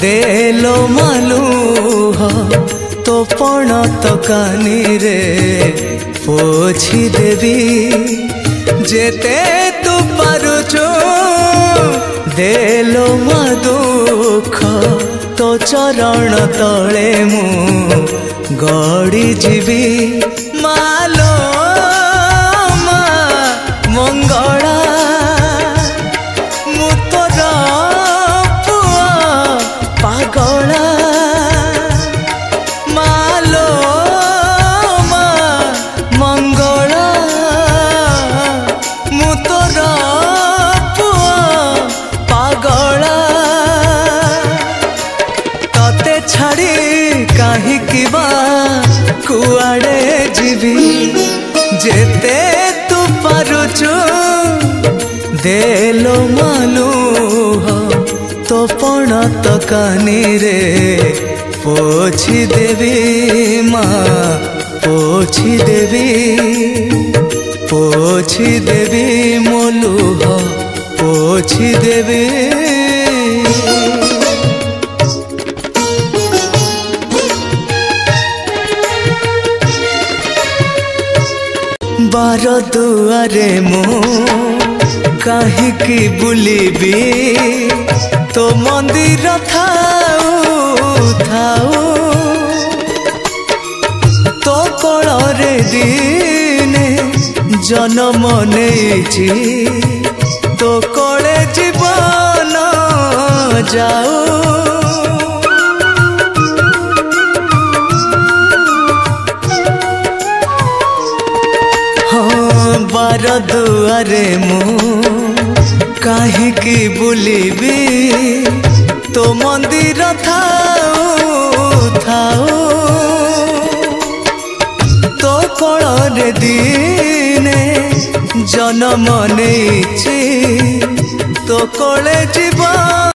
देलो मालूह तो पण तो कानी रे पोछी देवी जेते तू पारुचो देलो मा दुख तो चरण तले मु गड़ी जीवी मालो मा मंगला मु तोर पुआ पागला मालो मा मंगला मु तोर पुआ पागला तते छाड़ी कहीं बा कुआड़े जीवी जेते तू पारुचु देलो मालूह तो पण तो कानी रे पोछी देवी माँ पोछी देवी मोलूह पोछी देवी बार दुआरे मु कहीं बुलिबी तो मंदिर थाऊ थाऊ तो कोଳରେ दिने जन्म नेछि तो कोळे जीवन जाऊ बार दुआरे मु कहीं बुलिबी तो मंदिर थाऊ थाऊ तो कोଳରେ दिने जन्म नेछि तो कोळे जीवन